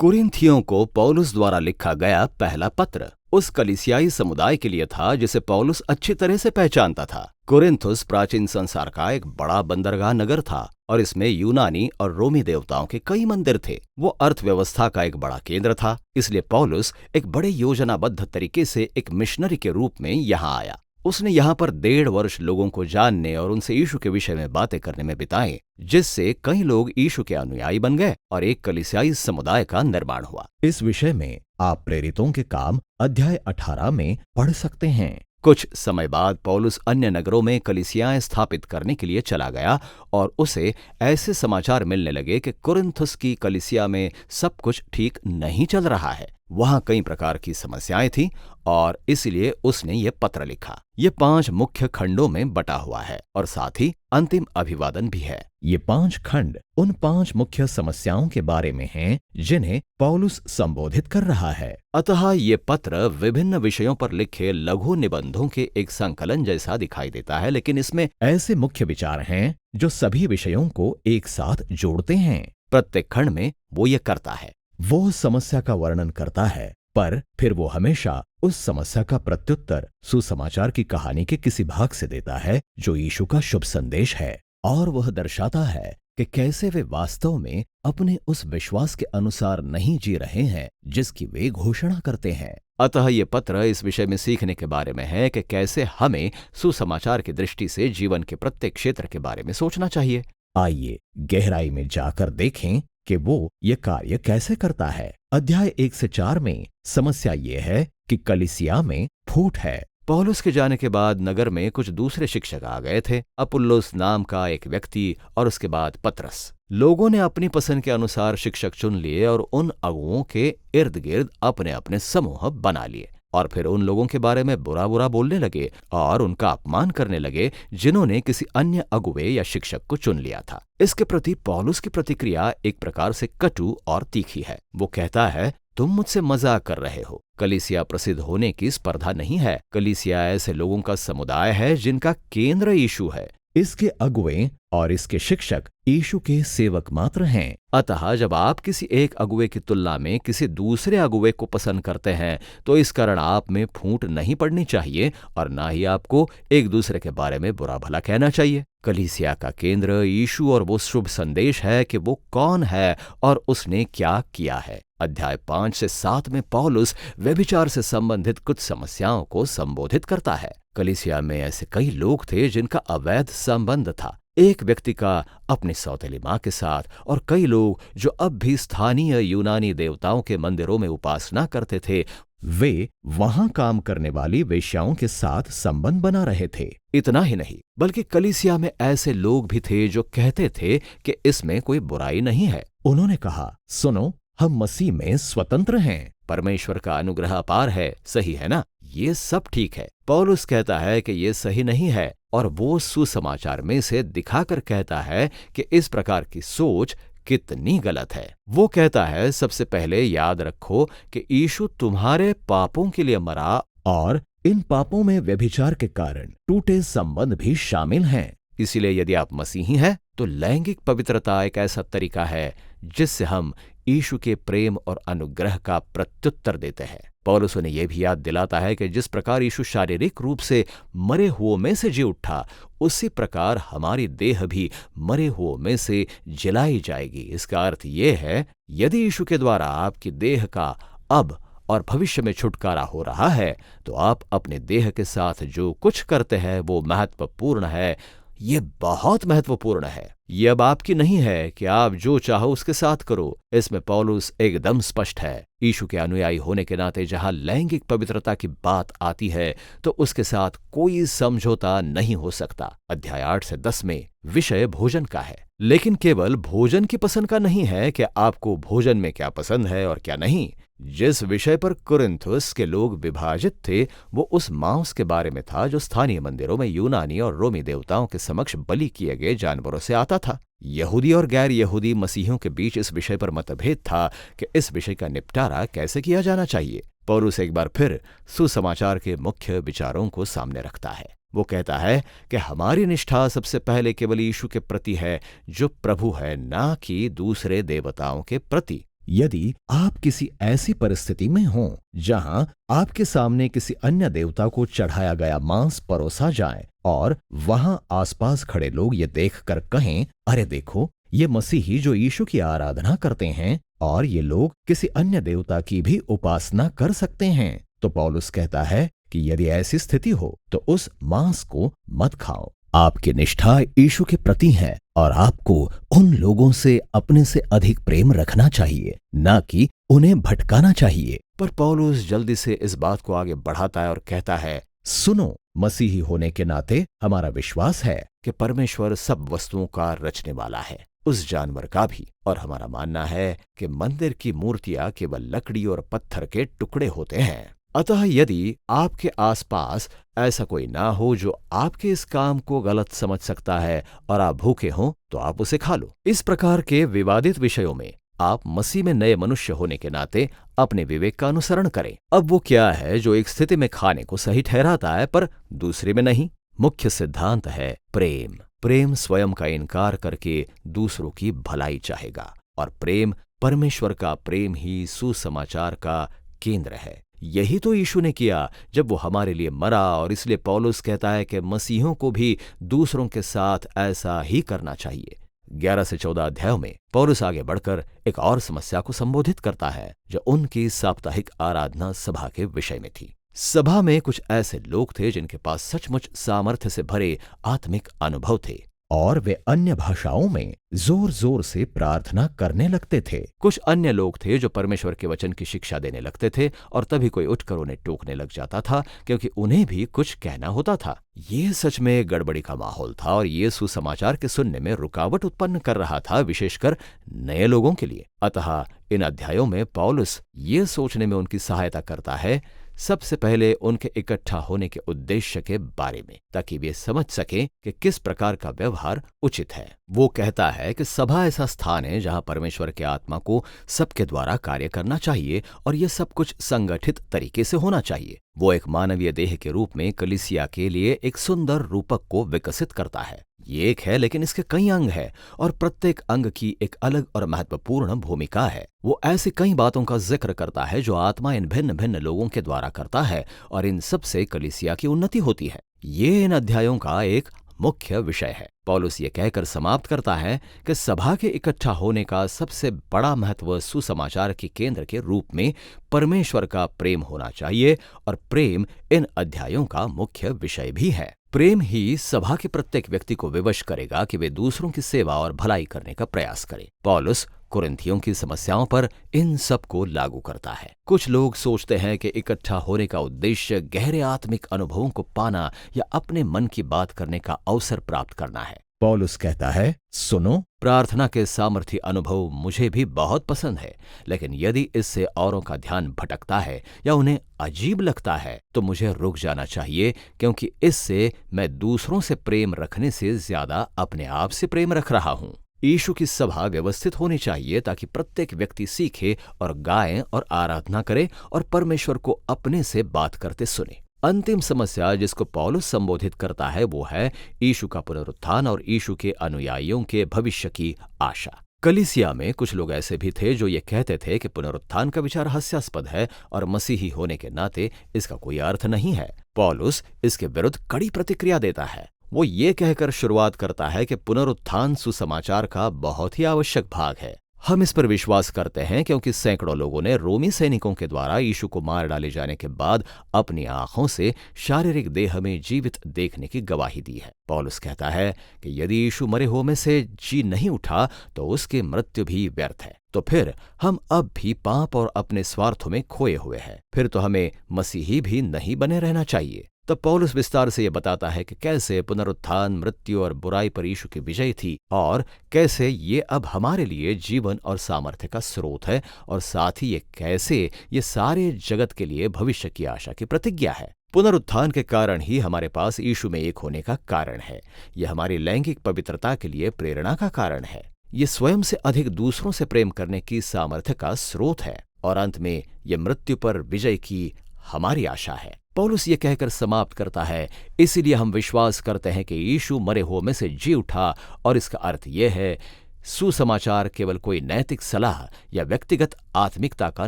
कुरिन्थियों को पौलुस द्वारा लिखा गया पहला पत्र उस कलीसियाई समुदाय के लिए था जिसे पौलुस अच्छी तरह से पहचानता था। कुरिन्थुस प्राचीन संसार का एक बड़ा बंदरगाह नगर था और इसमें यूनानी और रोमी देवताओं के कई मंदिर थे। वो अर्थव्यवस्था का एक बड़ा केंद्र था, इसलिए पौलुस एक बड़े योजनाबद्ध तरीके से एक मिशनरी के रूप में यहाँ आया। उसने यहाँ पर 1.5 वर्ष लोगों को जानने और उनसे यीशु के विषय में बातें करने में बिताए, जिससे कई लोग यीशु के अनुयायी बन गए और एक कलीसियाई समुदाय का निर्माण हुआ। इस विषय में आप प्रेरितों के काम अध्याय 18 में पढ़ सकते हैं। कुछ समय बाद पौलुस अन्य नगरों में कलीसियाएं स्थापित करने के लिए चला गया और उसे ऐसे समाचार मिलने लगे कि कुरिन्थुस की कलीसिया में सब कुछ ठीक नहीं चल रहा है। वहां कई प्रकार की समस्याएं थीं और इसलिए उसने ये पत्र लिखा। ये 5 मुख्य खंडों में बटा हुआ है और साथ ही अंतिम अभिवादन भी है। ये 5 खंड उन 5 मुख्य समस्याओं के बारे में हैं जिन्हें पौलुस संबोधित कर रहा है। अतः ये पत्र विभिन्न विषयों पर लिखे लघु निबंधों के एक संकलन जैसा दिखाई देता है, लेकिन इसमें ऐसे मुख्य विचार हैं जो सभी विषयों को एक साथ जोड़ते हैं। प्रत्येक खंड में वो ये करता है, वो समस्या का वर्णन करता है, पर फिर वो हमेशा उस समस्या का प्रत्युत्तर सुसमाचार की कहानी के किसी भाग से देता है जो यीशु का शुभ संदेश है, और वह दर्शाता है कि कैसे वे वास्तव में अपने उस विश्वास के अनुसार नहीं जी रहे हैं जिसकी वे घोषणा करते हैं। अतः ये पत्र इस विषय में सीखने के बारे में है कि कैसे हमें सुसमाचार की दृष्टि से जीवन के प्रत्येक क्षेत्र के बारे में सोचना चाहिए। आइए गहराई में जाकर देखें कि वो ये कार्य कैसे करता है। अध्याय 1 से 4 में समस्या ये है कि कलीसिया में फूट है। पौलुस के जाने के बाद नगर में कुछ दूसरे शिक्षक आ गए थे, अपुल्लोस नाम का एक व्यक्ति और उसके बाद पतरस। लोगों ने अपनी पसंद के अनुसार शिक्षक चुन लिए और उन अगुओं के इर्द गिर्द अपने अपने समूह बना लिए और फिर उन लोगों के बारे में बुरा बुरा बोलने लगे और उनका अपमान करने लगे जिन्होंने किसी अन्य अगुवे या शिक्षक को चुन लिया था। इसके प्रति पौलुस की प्रतिक्रिया एक प्रकार से कटु और तीखी है। वो कहता है, तुम मुझसे मजाक कर रहे हो। कलीसिया प्रसिद्ध होने की स्पर्धा नहीं है। कलीसिया ऐसे लोगों का समुदाय है जिनका केंद्र यीशु है। इसके अगुवे और इसके शिक्षक यीशु के सेवक मात्र हैं। अतः जब आप किसी एक अगुवे की तुलना में किसी दूसरे अगुवे को पसंद करते हैं तो इस कारण आप में फूट नहीं पड़नी चाहिए और ना ही आपको एक दूसरे के बारे में बुरा भला कहना चाहिए। कलीसिया का केंद्र यीशु और वो शुभ संदेश है कि वो कौन है और उसने क्या किया है। अध्याय 5 से 7 में पौलुस व्यभिचार से संबंधित कुछ समस्याओं को संबोधित करता है। कलीसिया में ऐसे कई लोग थे जिनका अवैध संबंध था, एक व्यक्ति का अपनी सौतेली माँ के साथ, और कई लोग जो अब भी स्थानीय यूनानी देवताओं के मंदिरों में उपासना करते थे, वे वहां काम करने वाली वेश्याओं के साथ संबंध बना रहे थे। इतना ही नहीं, बल्कि कलीसिया में ऐसे लोग भी थे जो कहते थे कि इसमें कोई बुराई नहीं है। उन्होंने कहा, सुनो, हम मसीह में स्वतंत्र हैं, परमेश्वर का अनुग्रह अपार है, सही है ना? ये सब ठीक है। पौलुस कहता है कि ये सही नहीं है और वो सुसमाचार में से दिखाकर कहता है कि इस प्रकार की सोच कितनी गलत है। वो कहता है, सबसे पहले याद रखो कि यीशु तुम्हारे पापों के लिए मरा और इन पापों में व्यभिचार के कारण टूटे संबंध भी शामिल हैं। इसीलिए यदि आप मसीही हैं तो लैंगिक पवित्रता एक ऐसा तरीका है जिससे हम यीशु के प्रेम और अनुग्रह का प्रत्युत्तर देते हैं। पौलुस उन्हें यह भी याद दिलाता है कि जिस प्रकार यीशु शारीरिक रूप से मरे हुओं में से जी उठा, उसी प्रकार हमारी देह भी मरे हुओं में से जिलाई जाएगी। इसका अर्थ यह है, यदि यीशु के द्वारा आपकी देह का अब और भविष्य में छुटकारा हो रहा है तो आप अपने देह के साथ जो कुछ करते हैं वो महत्वपूर्ण है। ये बहुत महत्वपूर्ण है। ये अब आपकी नहीं है कि आप जो चाहो उसके साथ करो। इसमें पौलुस एकदम स्पष्ट है। यीशु के अनुयायी होने के नाते जहां लैंगिक पवित्रता की बात आती है तो उसके साथ कोई समझौता नहीं हो सकता। अध्याय 8 से 10 में विषय भोजन का है, लेकिन केवल भोजन की पसंद का नहीं है कि आपको भोजन में क्या पसंद है और क्या नहीं। जिस विषय पर कुरिन्थुस के लोग विभाजित थे वो उस मांस के बारे में था जो स्थानीय मंदिरों में यूनानी और रोमी देवताओं के समक्ष बलि किए गए जानवरों से आता था। यहूदी और गैर यहूदी मसीहियों के बीच इस विषय पर मतभेद था कि इस विषय का निपटारा कैसे किया जाना चाहिए। पौलुस एक बार फिर सुसमाचार के मुख्य विचारों को सामने रखता है। वो कहता है कि हमारी निष्ठा सबसे पहले केवल यीशु के प्रति है जो प्रभु है, ना कि दूसरे देवताओं के प्रति। यदि आप किसी ऐसी परिस्थिति में हों जहां आपके सामने किसी अन्य देवता को चढ़ाया गया मांस परोसा जाए और वहां आसपास खड़े लोग ये देखकर कहें, अरे देखो, ये मसीही जो यीशु की आराधना करते हैं और ये लोग किसी अन्य देवता की भी उपासना कर सकते हैं, तो पौलुस कहता है कि यदि ऐसी स्थिति हो तो उस मांस को मत खाओ। आपकी निष्ठा यीशु के प्रति है और आपको उन लोगों से अपने से अधिक प्रेम रखना चाहिए, न कि उन्हें भटकाना चाहिए। पर पौलुस जल्दी से इस बात को आगे बढ़ाता है और कहता है, सुनो, मसीही होने के नाते हमारा विश्वास है कि परमेश्वर सब वस्तुओं का रचने वाला है, उस जानवर का भी। और हमारा मानना है कि मंदिर की मूर्तियां केवल लकड़ी और पत्थर के टुकड़े होते हैं। अतः यदि आपके आसपास ऐसा कोई ना हो जो आपके इस काम को गलत समझ सकता है और आप भूखे हों, तो आप उसे खा लो। इस प्रकार के विवादित विषयों में आप मसीह में नए मनुष्य होने के नाते अपने विवेक का अनुसरण करें। अब वो क्या है जो एक स्थिति में खाने को सही ठहराता है पर दूसरे में नहीं? मुख्य सिद्धांत है प्रेम। प्रेम स्वयं का इनकार करके दूसरों की भलाई चाहेगा, और प्रेम, परमेश्वर का प्रेम ही सुसमाचार का केंद्र है। यही तो यीशु ने किया जब वो हमारे लिए मरा, और इसलिए पौलुस कहता है कि मसीहों को भी दूसरों के साथ ऐसा ही करना चाहिए। 11 से 14 अध्यायों में पौलुस आगे बढ़कर एक और समस्या को संबोधित करता है जो उनकी साप्ताहिक आराधना सभा के विषय में थी। सभा में कुछ ऐसे लोग थे जिनके पास सचमुच सामर्थ्य से भरे आत्मिक अनुभव थे और वे अन्य भाषाओं में जोर जोर से प्रार्थना करने लगते थे। कुछ अन्य लोग थे जो परमेश्वर के वचन की शिक्षा देने लगते थे, और तभी कोई उठकर उन्हें टोकने लग जाता था क्योंकि उन्हें भी कुछ कहना होता था। ये सच में गड़बड़ी का माहौल था और ये सुसमाचार के सुनने में रुकावट उत्पन्न कर रहा था, विशेषकर नए लोगों के लिए। अतः इन अध्यायों में पौलुस ये सोचने में उनकी सहायता करता है, सबसे पहले उनके इकट्ठा होने के उद्देश्य के बारे में, ताकि वे समझ सकें कि किस प्रकार का व्यवहार उचित है। वो कहता है कि सभा ऐसा स्थान है जहां परमेश्वर के आत्मा को सबके द्वारा कार्य करना चाहिए, और यह सब कुछ संगठित तरीके से होना चाहिए। वो एक मानवीय देह के रूप में कलीसिया के लिए एक सुंदर रूपक को विकसित करता है। ये एक है, लेकिन इसके कई अंग हैं, और प्रत्येक अंग की एक अलग और महत्वपूर्ण भूमिका है। वो ऐसी कई बातों का जिक्र करता है जो आत्मा इन भिन्न भिन्न लोगों के द्वारा करता है, और इन सब से कलीसिया की उन्नति होती है। ये इन अध्यायों का एक मुख्य विषय है। पौलुस ये कहकर समाप्त करता है कि सभा के इकट्ठा होने का सबसे बड़ा महत्व सुसमाचार के केंद्र के रूप में परमेश्वर का प्रेम होना चाहिए, और प्रेम इन अध्यायों का मुख्य विषय भी है। प्रेम ही सभा के प्रत्येक व्यक्ति को विवश करेगा कि वे दूसरों की सेवा और भलाई करने का प्रयास करें। पौलुस कुरिन्थियों की समस्याओं पर इन सब को लागू करता है। कुछ लोग सोचते हैं कि इकट्ठा होने का उद्देश्य गहरे आत्मिक अनुभवों को पाना या अपने मन की बात करने का अवसर प्राप्त करना है। पौलुस कहता है, सुनो, प्रार्थना के सामर्थ्य अनुभव मुझे भी बहुत पसंद है, लेकिन यदि इससे औरों का ध्यान भटकता है या उन्हें अजीब लगता है तो मुझे रुक जाना चाहिए, क्योंकि इससे मैं दूसरों से प्रेम रखने से ज्यादा अपने आप से प्रेम रख रहा हूँ। यीशु की सभा व्यवस्थित होनी चाहिए ताकि प्रत्येक व्यक्ति सीखे और गाए और आराधना करे और परमेश्वर को अपने से बात करते सुने। अंतिम समस्या जिसको पौलुस संबोधित करता है वो है यीशु का पुनरुत्थान और यीशु के अनुयायियों के भविष्य की आशा। कलीसिया में कुछ लोग ऐसे भी थे जो ये कहते थे कि पुनरुत्थान का विचार हास्यास्पद है और मसीही होने के नाते इसका कोई अर्थ नहीं है। पौलुस इसके विरुद्ध कड़ी प्रतिक्रिया देता है। वो ये कहकर शुरुआत करता है कि पुनरुत्थान सुसमाचार का बहुत ही आवश्यक भाग है। हम इस पर विश्वास करते हैं क्योंकि सैकड़ों लोगों ने रोमी सैनिकों के द्वारा यीशु को मार डाले जाने के बाद अपनी आंखों से शारीरिक देह में जीवित देखने की गवाही दी है। पौलुस कहता है कि यदि यीशु मरे हुए में से जी नहीं उठा तो उसकी मृत्यु भी व्यर्थ है। तो फिर हम अब भी पाप और अपने स्वार्थों में खोए हुए हैं। फिर तो हमें मसीही भी नहीं बने रहना चाहिए। तब पौलुस विस्तार से यह बताता है कि कैसे पुनरुत्थान मृत्यु और बुराई पर यीशु की विजय थी और कैसे ये अब हमारे लिए जीवन और सामर्थ्य का स्रोत है, और साथ ही ये कैसे ये सारे जगत के लिए भविष्य की आशा की प्रतिज्ञा है। पुनरुत्थान के कारण ही हमारे पास यीशु में एक होने का कारण है। यह हमारी लैंगिक पवित्रता के लिए प्रेरणा का कारण है। ये स्वयं से अधिक दूसरों से प्रेम करने की सामर्थ्य का स्रोत है, और अंत में ये मृत्यु पर विजय की हमारी आशा है। पौलुस ये कहकर समाप्त करता है, इसीलिए हम विश्वास करते हैं कि यीशु मरे हुए में से जी उठा, और इसका अर्थ यह है सुसमाचार केवल कोई नैतिक सलाह या व्यक्तिगत आत्मिकता का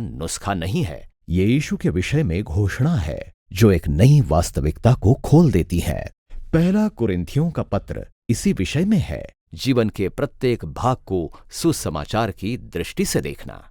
नुस्खा नहीं है। ये यीशु के विषय में घोषणा है जो एक नई वास्तविकता को खोल देती है। पहला कुरिन्थियों का पत्र इसी विषय में है। जीवन के प्रत्येक भाग को सुसमाचार की दृष्टि से देखना।